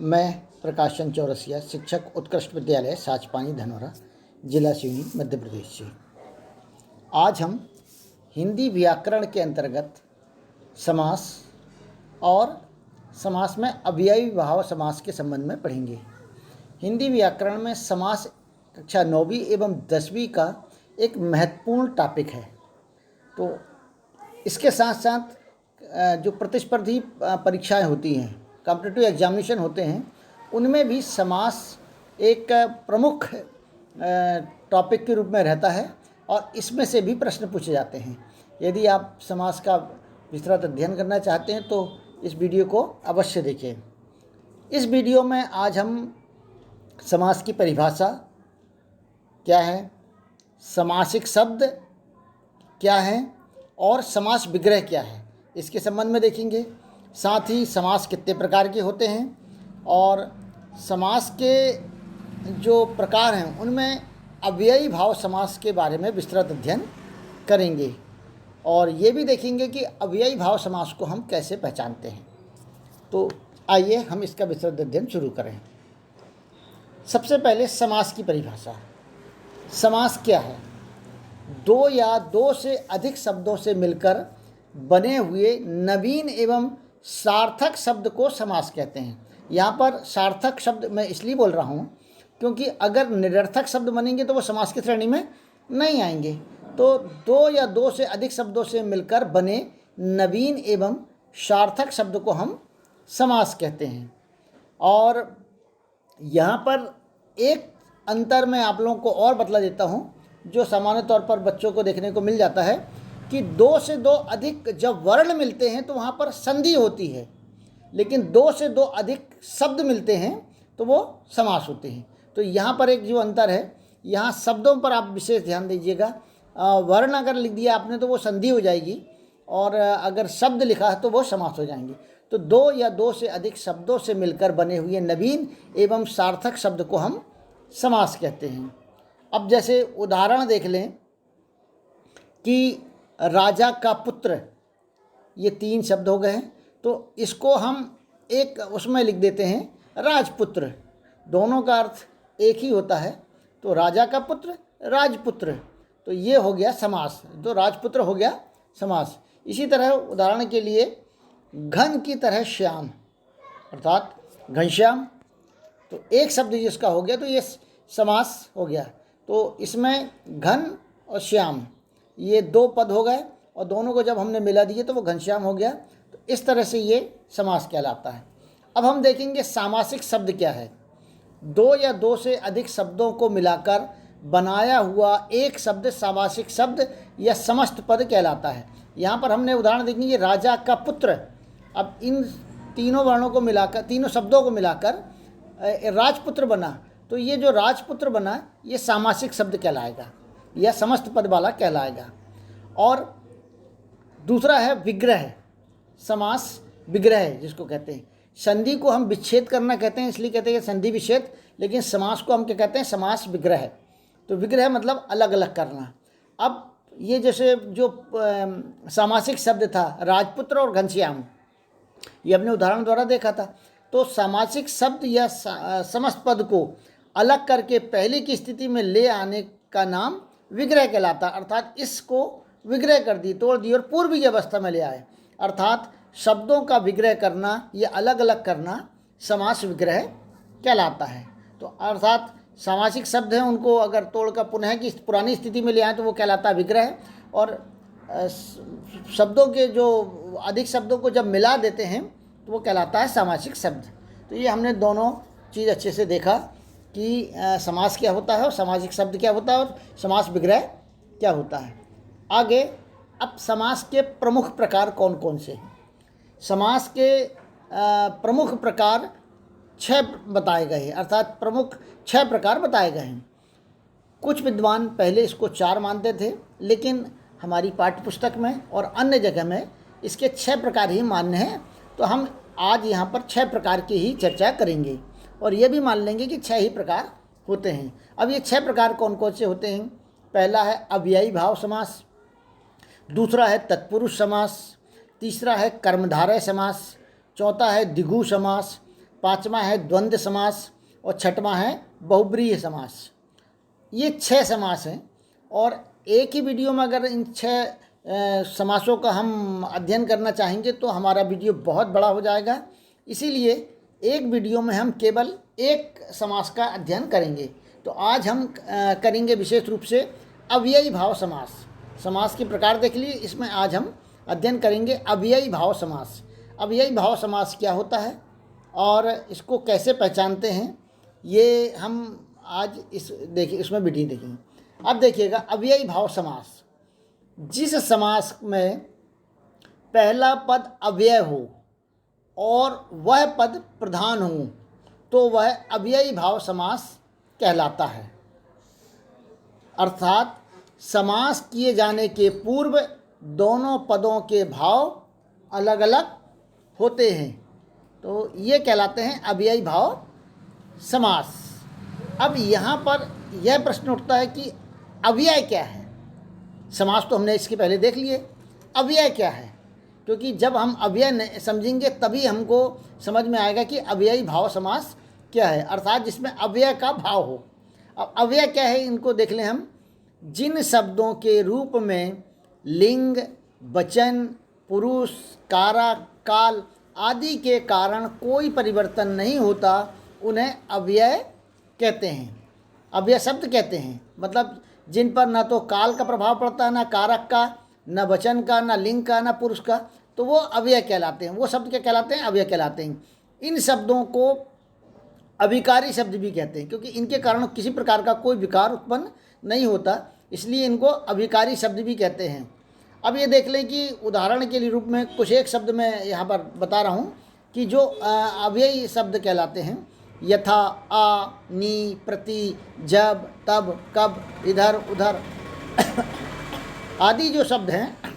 मैं प्रकाश चंद चौरसिया, शिक्षक उत्कृष्ट विद्यालय साचपानी धनौरा, जिला सिवनी, मध्य प्रदेश से। आज हम हिंदी व्याकरण के अंतर्गत समास और समास में अव्ययी भाव समास के संबंध में पढ़ेंगे। हिंदी व्याकरण में समास कक्षा 9वीं एवं 10वीं का एक महत्वपूर्ण टॉपिक है। तो इसके साथ साथ जो प्रतिस्पर्धी परीक्षाएं होती हैं, कॉम्पिटिटिव एग्जामिनेशन होते हैं, उनमें भी समास एक प्रमुख टॉपिक के रूप में रहता है और इसमें से भी प्रश्न पूछे जाते हैं। यदि आप समास का विस्तृत अध्ययन करना चाहते हैं तो इस वीडियो को अवश्य देखें। इस वीडियो में आज हम समास की परिभाषा क्या है, समासिक शब्द क्या है और समास विग्रह क्या है, इसके संबंध में देखेंगे। साथ ही समास कितने प्रकार के होते हैं और समास के जो प्रकार हैं उनमें अव्ययी भाव समास के बारे में विस्तृत अध्ययन करेंगे और ये भी देखेंगे कि अव्ययी भाव समास को हम कैसे पहचानते हैं। तो आइए हम इसका विस्तृत अध्ययन शुरू करें। सबसे पहले समास की परिभाषा। समास क्या है? दो या दो से अधिक शब्दों से मिलकर बने हुए नवीन एवं सार्थक शब्द को समास कहते हैं। यहाँ पर सार्थक शब्द मैं इसलिए बोल रहा हूँ क्योंकि अगर निरर्थक शब्द बनेंगे तो वो समास की श्रेणी में नहीं आएंगे। तो दो या दो से अधिक शब्दों से मिलकर बने नवीन एवं सार्थक शब्द को हम समास कहते हैं। और यहाँ पर एक अंतर मैं आप लोगों को और बतला देता हूँ जो सामान्य तौर पर बच्चों को देखने को मिल जाता है कि दो से दो अधिक जब वर्ण मिलते हैं तो वहाँ पर संधि होती है, लेकिन दो से दो अधिक शब्द मिलते हैं तो वो समास होते हैं। तो यहाँ पर एक जो अंतर है, यहाँ शब्दों पर आप विशेष ध्यान दीजिएगा। वर्ण अगर लिख दिया आपने तो वो संधि हो जाएगी और अगर शब्द लिखा है तो वो समास हो जाएंगे। तो दो या दो से अधिक शब्दों से मिलकर बने हुए नवीन एवं सार्थक शब्द को हम समास कहते हैं। अब जैसे उदाहरण देख लें कि राजा का पुत्र, ये तीन शब्द हो गए हैं, तो इसको हम एक उसमें लिख देते हैं राजपुत्र। दोनों का अर्थ एक ही होता है, तो राजा का पुत्र, राजपुत्र, तो ये हो गया समास। तो राजपुत्र हो गया समास। इसी तरह उदाहरण के लिए घन की तरह श्याम अर्थात घनश्याम, तो एक शब्द जिसका हो गया तो ये समास हो गया। तो इसमें घन और श्याम ये दो पद हो गए और दोनों को जब हमने मिला दिए तो वो घनश्याम हो गया। तो इस तरह से ये समास कहलाता है। अब हम देखेंगे सामासिक शब्द क्या है। दो या दो से अधिक शब्दों को मिलाकर बनाया हुआ एक शब्द सामासिक शब्द या समस्त पद कहलाता है। यहाँ पर हमने उदाहरण देखेंगे राजा का पुत्र। अब इन तीनों वर्णों को मिलाकर, तीनों शब्दों को मिलाकर राजपुत्र बना, तो ये जो राजपुत्र बना ये सामासिक शब्द कहलाएगा या समस्त पद वाला कहलाएगा। और दूसरा है विग्रह, समास विग्रह जिसको कहते हैं। संधि को हम विच्छेद करना कहते हैं, इसलिए कहते हैं संधि विच्छेद, लेकिन समास को हम क्या कहते हैं? समास विग्रह। तो विग्रह मतलब अलग अलग करना। अब ये जैसे जो सामासिक शब्द था राजपुत्र और घनश्याम, ये हमने उदाहरण द्वारा देखा था। तो सामासिक शब्द या समस्त पद को अलग करके पहले की स्थिति में ले आने का नाम विग्रह कहलाता, अर्थात इसको विग्रह कर दी, तोड़ दी और पूर्वीय अवस्था में ले आए, अर्थात शब्दों का विग्रह करना या अलग अलग करना समास विग्रह कहलाता है। तो अर्थात सामासिक शब्द हैं उनको अगर तोड़कर पुनः की पुरानी स्थिति में ले आए तो वो कहलाता है विग्रह, और शब्दों के जो अधिक शब्दों को जब मिला देते हैं तो वो कहलाता है सामासिक शब्द। तो ये हमने दोनों चीज़ अच्छे से देखा कि समास क्या होता है और सामासिक शब्द क्या होता है और समास विग्रह क्या होता है। आगे अब समास के प्रमुख प्रकार कौन कौन से हैं? समास के प्रमुख प्रकार 6 बताए गए हैं, अर्थात प्रमुख 6 प्रकार बताए गए हैं। कुछ विद्वान पहले इसको 4 मानते थे, लेकिन हमारी पाठ्यपुस्तक में और अन्य जगह में इसके 6 प्रकार ही मान्य हैं। तो हम आज यहाँ पर 6 प्रकार की ही चर्चा करेंगे और ये भी मान लेंगे कि 6 ही प्रकार होते हैं। अब ये 6 प्रकार कौन कौन से होते हैं? पहला है अव्ययी भाव समास, दूसरा है तत्पुरुष समास, तीसरा है कर्मधारय समास, चौथा है द्विगु समास, पाँचवा है द्वंद्व समास और छठवां है बहुब्रीहि समास। ये 6 समास हैं और एक ही वीडियो में अगर इन 6 समासों का हम अध्ययन करना चाहेंगे तो हमारा वीडियो बहुत बड़ा हो जाएगा। इसीलिए एक वीडियो में हम केवल एक समास का अध्ययन करेंगे। तो आज हम करेंगे विशेष रूप से अव्ययी भाव समास। समास के प्रकार देख लिए, इसमें आज हम अध्ययन करेंगे अव्ययी भाव समास। अव्ययी भाव समास क्या होता है और इसको कैसे पहचानते हैं, ये हम आज इसमें वीडियो देखेंगे। अब देखिएगा, अव्ययी भाव समास, जिस समास में पहला पद अव्यय हो और वह पद प्रधान हो तो वह अव्ययी भाव समास कहलाता है। अर्थात समास किए जाने के पूर्व दोनों पदों के भाव अलग अलग होते हैं, तो ये कहलाते हैं अव्ययी भाव समास। अब यहाँ पर यह प्रश्न उठता है कि अव्यय क्या है। समास तो हमने इसके पहले देख लिए, अव्यय क्या है, क्योंकि जब हम अव्यय समझेंगे तभी हमको समझ में आएगा कि अव्ययी भाव समास क्या है, अर्थात जिसमें अव्यय का भाव हो। अब अव्यय क्या है, इनको देख लें हम। जिन शब्दों के रूप में लिंग, वचन, पुरुष, कारक, काल आदि के कारण कोई परिवर्तन नहीं होता उन्हें अव्यय कहते हैं। अव्यय शब्द कहते हैं, मतलब जिन पर न तो काल का प्रभाव पड़ता है, न कारक का, न वचन का, न लिंग का, न पुरुष का, तो वो अव्यय कहलाते हैं। वो शब्द क्या कहलाते हैं? अव्यय कहलाते हैं। इन शब्दों को अविकारी शब्द भी कहते हैं, क्योंकि इनके कारण किसी प्रकार का कोई विकार उत्पन्न नहीं होता, इसलिए इनको अविकारी शब्द भी कहते हैं। अब ये देख लें कि उदाहरण के लिए रूप में कुछ एक शब्द मैं यहाँ पर बता रहा हूँ कि जो अव्ययी शब्द कहलाते हैं। यथा, आ, नी, प्रति, जब, तब, कब, इधर, उधर आदि जो शब्द हैं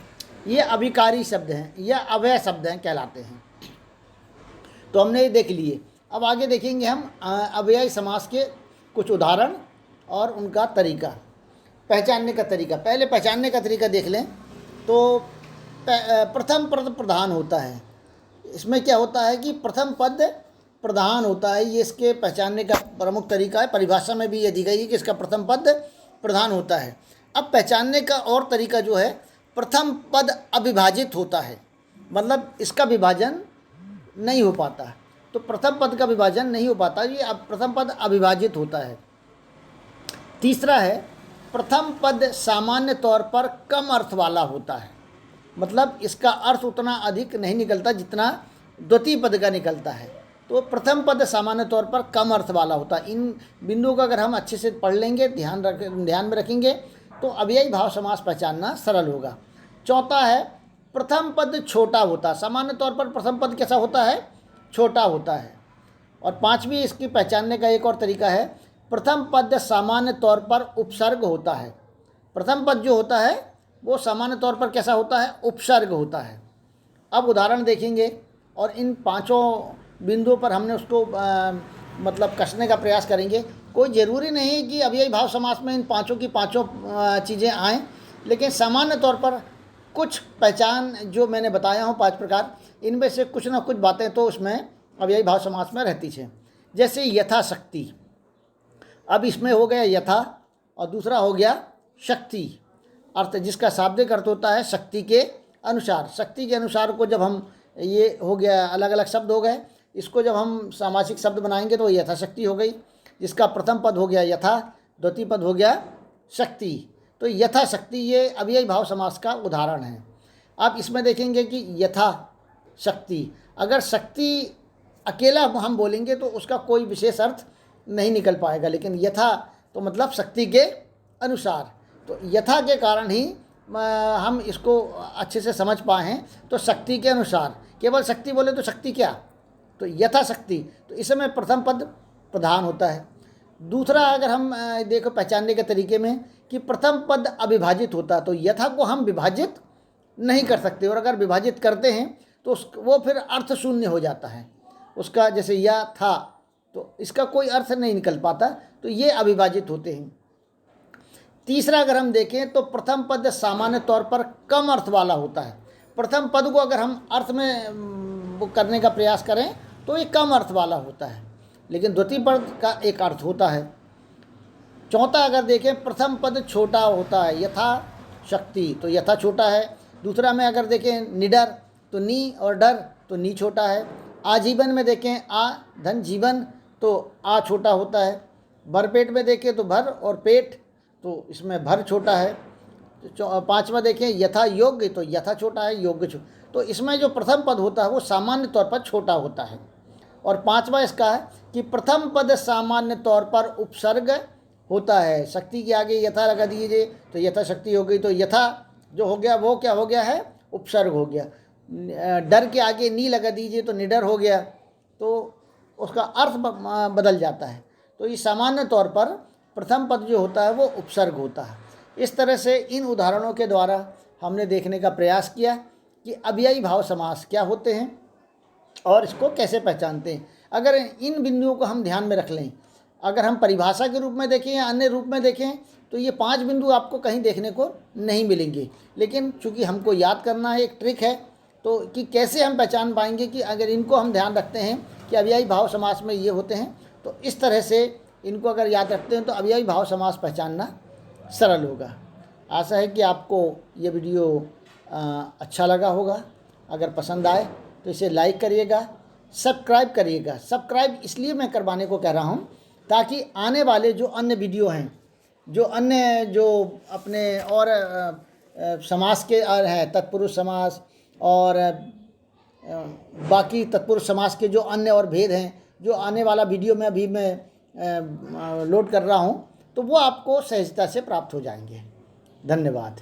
ये अविकारी शब्द हैं, यह अव्यय शब्द हैं कहलाते हैं। तो हमने ये देख लिए। अब आगे देखेंगे हम अव्ययी समास के कुछ उदाहरण और उनका तरीका, पहचानने का तरीका। पहले पहचानने का तरीका देख लें तो प्रथम पद प्रधान होता है। इसमें क्या होता है कि प्रथम पद प्रधान होता है, ये इसके पहचानने का प्रमुख तरीका है। परिभाषा में भी ये दी गई है कि इसका प्रथम पद प्रधान होता है। अब पहचानने का और तरीका जो है, प्रथम पद अविभाजित होता है, मतलब इसका विभाजन नहीं हो पाता। तो प्रथम पद का विभाजन नहीं हो पाता, ये प्रथम पद अविभाजित होता है। तीसरा है, प्रथम पद सामान्य तौर पर कम अर्थ वाला होता है, मतलब इसका अर्थ उतना अधिक नहीं निकलता जितना द्वितीय पद का निकलता है। तो प्रथम पद सामान्य तौर पर कम अर्थ वाला होता है। इन बिंदुओं का अगर हम अच्छे से पढ़ लेंगे, ध्यान में रखेंगे तो अव्ययी भाव समास पहचानना सरल होगा। चौथा है, प्रथम पद छोटा होता है। सामान्य तौर पर प्रथम पद कैसा होता है? छोटा होता है। और पांचवी इसकी पहचानने का एक और तरीका है, प्रथम पद सामान्य तौर पर उपसर्ग होता है। प्रथम पद जो होता है वो सामान्य तौर पर कैसा होता है? उपसर्ग होता है। अब उदाहरण देखेंगे और इन पांचों बिंदुओं पर हमने उसको मतलब कसने का प्रयास करेंगे। कोई ज़रूरी नहीं कि अव्ययी भाव समास में इन पांचों की पांचों चीज़ें आएँ, लेकिन सामान्य तौर पर कुछ पहचान जो मैंने बताया हूँ 5 प्रकार, इनमें से कुछ ना कुछ बातें तो उसमें अव्ययी भाव समास में रहती हैं। जैसे यथाशक्ति, अब इसमें हो गया यथा और दूसरा हो गया शक्ति, अर्थ जिसका शाब्दिक अर्थ होता है शक्ति के अनुसार। शक्ति के अनुसार को जब हम, ये हो गया अलग अलग शब्द हो गए, इसको जब हम सामासिक शब्द बनाएंगे तो यथाशक्ति हो गई, जिसका प्रथम पद हो गया यथा, द्वितीय पद हो गया शक्ति। तो यथाशक्ति ये अव्ययी भाव समास का उदाहरण है। आप इसमें देखेंगे कि यथा शक्ति, अगर शक्ति अकेला हम बोलेंगे तो उसका कोई विशेष अर्थ नहीं निकल पाएगा, लेकिन यथा तो मतलब शक्ति के अनुसार। तो यथा के कारण ही हम इसको अच्छे से समझ पाए हैं। तो शक्ति के अनुसार, केवल शक्ति बोले तो शक्ति क्या, तो यथाशक्ति, तो इसमें प्रथम पद प्रधान होता है। दूसरा अगर हम देखो पहचानने के तरीके में कि प्रथम पद अविभाजित होता है, तो यथा को हम विभाजित नहीं कर सकते, और अगर विभाजित करते हैं तो वो फिर अर्थ शून्य हो जाता है उसका। जैसे या था, तो इसका कोई अर्थ नहीं निकल पाता, तो ये अविभाजित होते हैं। तीसरा अगर हम देखें तो प्रथम पद सामान्य तौर पर कम अर्थ वाला होता है। प्रथम पद को अगर हम अर्थ में वो करने का प्रयास करें तो ये कम अर्थ वाला होता है, लेकिन द्वितीय पद का एक अर्थ होता है। चौथा अगर देखें, प्रथम पद छोटा होता है, यथा शक्ति, तो यथा छोटा है। दूसरा में अगर देखें निडर, तो नी और डर, तो नी छोटा है। आजीवन में देखें आ धन जीवन, तो आ छोटा होता है। भरपेट में देखें तो भर और पेट, तो इसमें भर छोटा है। पांचवा देखें यथा योग्य, तो यथा छोटा है, योग्य छोटा। तो इसमें जो प्रथम पद होता है वो सामान्य तौर पर छोटा होता है। और पांचवा इसका है कि प्रथम पद सामान्य तौर पर उपसर्ग होता है। शक्ति के आगे यथा लगा दीजिए तो यथा शक्ति हो गई, तो यथा जो हो गया वो क्या हो गया है, उपसर्ग हो गया। डर के आगे नी लगा दीजिए तो निडर हो गया, तो उसका अर्थ बदल जाता है। तो ये सामान्य तौर पर प्रथम पद जो होता है वो उपसर्ग होता है। इस तरह से इन उदाहरणों के द्वारा हमने देखने का प्रयास किया कि अव्ययी भाव समास क्या होते हैं और इसको कैसे पहचानते हैं। अगर इन बिंदुओं को हम ध्यान में रख लें, अगर हम परिभाषा के रूप में देखें या अन्य रूप में देखें, तो ये 5 बिंदु आपको कहीं देखने को नहीं मिलेंगे। लेकिन चूंकि हमको याद करना है, एक ट्रिक है, तो कि कैसे हम पहचान पाएंगे कि अगर इनको हम ध्यान रखते हैं कि अव्ययी भाव समास में ये होते हैं, तो इस तरह से इनको अगर याद रखते हैं तो अव्ययी भाव समास पहचानना सरल होगा। आशा है कि आपको ये वीडियो अच्छा लगा होगा। अगर पसंद आए तो इसे लाइक करिएगा, सब्सक्राइब करिएगा। सब्सक्राइब इसलिए मैं करवाने को कह रहा हूँ ताकि आने वाले जो अन्य वीडियो हैं, जो अन्य जो अपने और समास के हैं, तत्पुरुष समास और बाकी तत्पुरुष समास के जो अन्य और भेद हैं, जो आने वाला वीडियो में अभी मैं लोड कर रहा हूँ, तो वो आपको सहजता से प्राप्त हो जाएंगे। धन्यवाद।